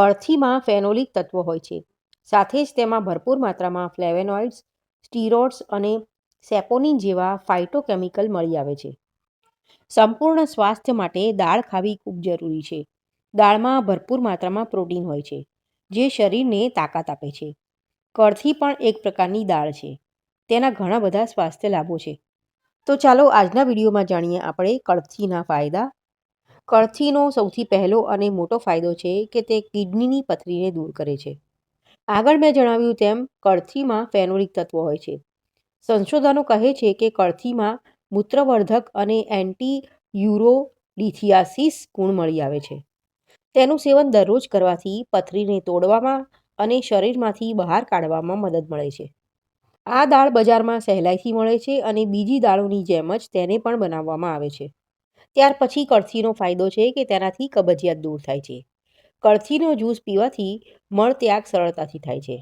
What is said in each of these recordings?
કળથીમાં ફેનોલિક તત્વો હોય છે. સાથે જ તેમાં ભરપૂર માત્રામાં ફ્લેવેનોઇડ્સ, સ્ટીરોડ્સ અને સેપોનિન જેવા ફાઇટોકેમિકલ મળી આવે છે. સંપૂર્ણ સ્વાસ્થ્ય માટે દાળ ખાવી ખૂબ જરૂરી છે. દાળમાં ભરપૂર માત્રામાં પ્રોટીન હોય છે, જે શરીરને તાકાત આપે છે. કળથી પણ એક પ્રકારની દાળ છે. તેના ઘણા બધા સ્વાસ્થ્ય લાભો છે. તો ચાલો આજના વિડીયોમાં જાણીએ આપણે કળથીના ફાયદા. કળથીનો સૌથી પહેલો અને મોટો ફાયદો છે કે તે કિડનીની પથરીને દૂર કરે છે. આગળ મેં જણાવ્યું તેમ કળથીમાં ફેનોલિક તત્વો હોય છે. સંશોધનો કહે છે કે કળથીમાં મૂત્રવર્ધક અને એન્ટી યુરોલિથિયાસિસ ગુણ મળી આવે છે. તેનું સેવન દરરોજ કરવાથી પથરીને તોડવામાં અને શરીરમાંથી બહાર કાઢવામાં મદદ મળે છે. આ દાળ બજારમાં સહેલાઈથી મળે છે અને બીજી દાળોની જેમ જ તેને પણ બનાવવામાં આવે છે. ત્યાર પછી કળથીનો ફાયદો છે કે તેનાથી કબજિયાત દૂર થાય છે. કળથીનો જ્યુસ પીવાથી મળત્યાગ સરળતાથી થાય છે.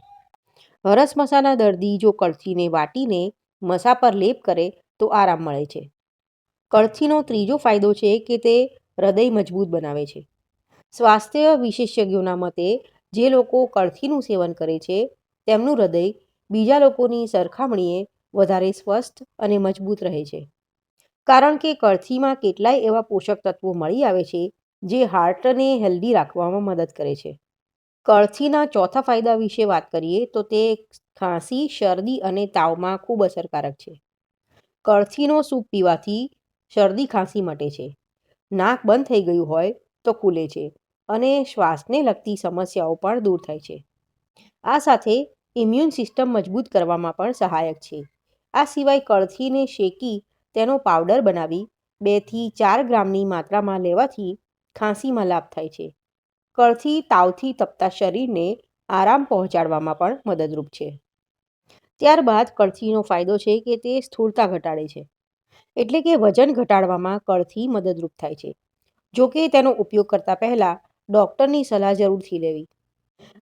હરસમસાના દર્દી જો કળથીને વાટીને મસા પર લેપ કરે તો આરામ મળે છે. કળથીનો ત્રીજો ફાયદો છે કે તે હૃદય મજબૂત બનાવે છે. સ્વાસ્થ્ય વિશેષજ્ઞોના મતે જે લોકો કળથીનું સેવન કરે છે તેમનું હૃદય બીજા લોકોની સરખામણીએ વધારે સ્વસ્થ અને મજબૂત રહે છે. કારણ કે કળથીમાં કેટલાય એવા પોષક તત્વો મળી આવે છે જે હાર્ટને હેલ્ધી રાખવામાં મદદ કરે છે. કળથીના ચોથા ફાયદા વિશે વાત કરીએ તો તે ખાંસી, શરદી અને તાવમાં ખૂબ અસરકારક છે. કળથીનો સૂપ પીવાથી શરદી ખાંસી મટે છે. નાક બંધ થઈ ગયું હોય તો ખુલે છે અને શ્વાસને લગતી સમસ્યાઓ પણ દૂર થાય છે. આ સાથે ઇમ્યુન સિસ્ટમ મજબૂત કરવામાં પણ સહાયક છે. આ સિવાય કળથીને શેકી તેનો પાવડર બનાવી 2 થી 4 ગ્રામની માત્રામાં લેવાથી ખાંસીમાં લાભ થાય છે. કળથી તાવથી તપતા શરીરને આરામ પહોંચાડવામાં પણ મદદરૂપ છે. ત્યારબાદ કળથીનો ફાયદો છે કે તે સ્થૂળતા ઘટાડે છે. એટલે કે વજન ઘટાડવામાં કળથી મદદરૂપ થાય છે. જો કે તેનો ઉપયોગ કરતા પહેલા ડૉક્ટરની સલાહ જરૂરથી લેવી.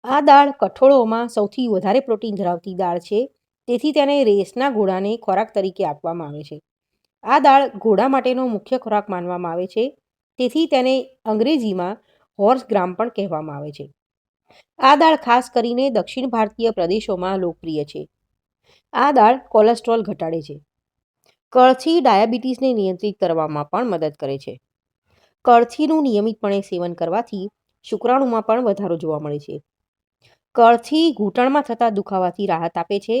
આ દાળ કઠોળોમાં સૌથી વધારે પ્રોટીન ધરાવતી દાળ છે. તેથી તેને રેસના ઘોડાને ખોરાક તરીકે આપવામાં આવે છે. આ દાળ ઘોડા માટેનો મુખ્ય ખોરાક માનવામાં આવે છે. તેથી તેને અંગ્રેજીમાં હોર્સ ગ્રામ પણ કહેવામાં આવે છે. આ દાળ ખાસ કરીને દક્ષિણ ભારતીય પ્રદેશોમાં લોકપ્રિય છે. આ દાળ કોલેસ્ટ્રોલ ઘટાડે છે. કળથી ડાયાબિટીસને નિયંત્રિત કરવામાં પણ મદદ કરે છે. કળથીનું નિયમિતપણે સેવન કરવાથી શુક્રાણુમાં પણ વધારો જોવા મળે છે. કળથી ઘૂંટણમાં થતા દુખાવાથી રાહત આપે છે.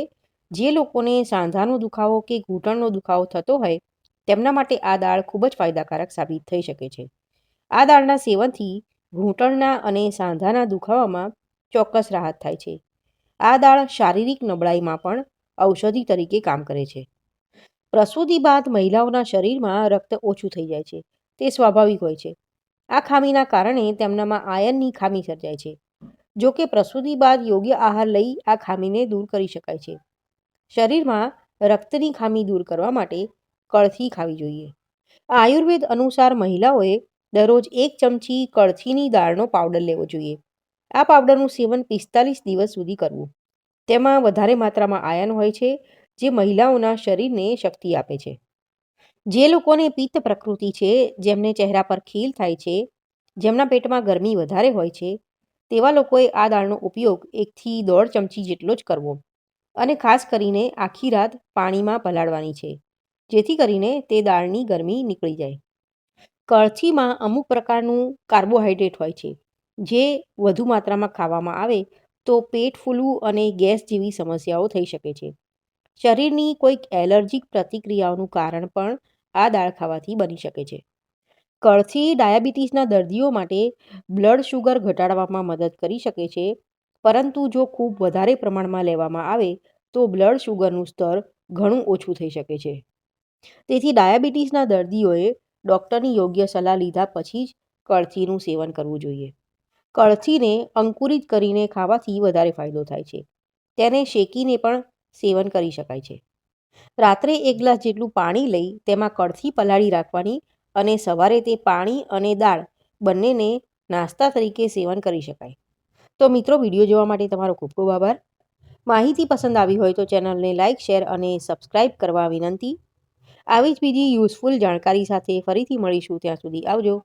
જે લોકોને સાંધાનો દુખાવો કે ઘૂંટણનો દુખાવો થતો હોય તેમના માટે આ દાળ ખૂબ જ ફાયદાકારક સાબિત થઈ શકે છે. આ દાળના સેવનથી ઘૂંટણના અને સાંધાના દુખાવામાં ચોક્કસ રાહત થાય છે. આ દાળ શારીરિક નબળાઈમાં પણ ઔષધિ તરીકે કામ કરે છે. પ્રસૂતિ બાદ મહિલાઓના શરીરમાં રક્ત ઓછું થઈ જાય છે. તે સ્વાભાવિક હોય છે. આ ખામીના કારણે તેમનામાં આયર્નની ખામી સર્જાય છે. જો કે પ્રસૂતિ બાદ યોગ્ય આહાર લઈ આ ખામીને દૂર કરી શકાય છે. શરીરમાં રક્તની ખામી દૂર કરવા માટે કળથી ખાવી જોઈએ. આયુર્વેદ અનુસાર મહિલાઓએ દરરોજ 1 ચમચી કળથીની દાળનો પાવડર લેવો જોઈએ. આ પાવડરનું સેવન 45 દિવસ સુધી કરવું. તેમાં વધારે માત્રામાં આયર્ન હોય છે જે મહિલાઓના શરીરને શક્તિ આપે છે. જે લોકોને પિત્ત પ્રકૃતિ છે, જેમને ચહેરા પર ખીલ થાય છે, જેમના પેટમાં ગરમી વધારે હોય છે તેવા લોકોએ આ દાળનો ઉપયોગ 1 થી 1.5 ચમચી જેટલો જ કરવો અને ખાસ કરીને આખી રાત પાણીમાં પલાળવાની છે જેથી કરીને તે દાળની ગરમી નીકળી જાય. કળથીમાં અમુક પ્રકારનું કાર્બોહાઈડ્રેટ હોય છે જે વધુ માત્રામાં ખાવામાં આવે તો પેટ ફૂલવું અને ગેસ જેવી સમસ્યાઓ થઈ શકે છે. શરીરની કોઈક એલર્જીક પ્રતિક્રિયાઓનું કારણ પણ આ દાળ ખાવાથી બની શકે છે. કળથી ડાયાબિટીસના દર્દીઓ માટે બ્લડ શુગર ઘટાડવામાં મદદ કરી શકે છે. પરંતુ જો ખૂબ વધારે પ્રમાણમાં લેવામાં આવે તો બ્લડ શુગરનું સ્તર ઘણું ઓછું થઈ શકે છે. તેથી ડાયાબિટીસના દર્દીઓએ ડૉક્ટરની યોગ્ય સલાહ લીધા પછી જ કળથીનું સેવન કરવું જોઈએ. કળથીને અંકુરિત કરીને ખાવાથી વધારે ફાયદો થાય છે. તેને શેકીને પણ સેવન કરી શકાય છે. રાત્રે 1 ગ્લાસ જેટલું પાણી લઈ તેમાં કળથી પલાળી રાખવાની અને સવારે તે પાણી અને દાળ બંનેને નાસ્તા તરીકે સેવન કરી શકાય. તો મિત્રો, વિડીયો જોવા માટે તમારો ખૂબ ખૂબ આભાર. માહિતી પસંદ આવી હોય તો ચેનલને લાઇક, શેર અને સબસ્ક્રાઇબ કરવા વિનંતી. આવી જ બીજી યુઝફુલ જાણકારી સાથે ફરીથી મળીશું. ત્યાં સુધી આવજો.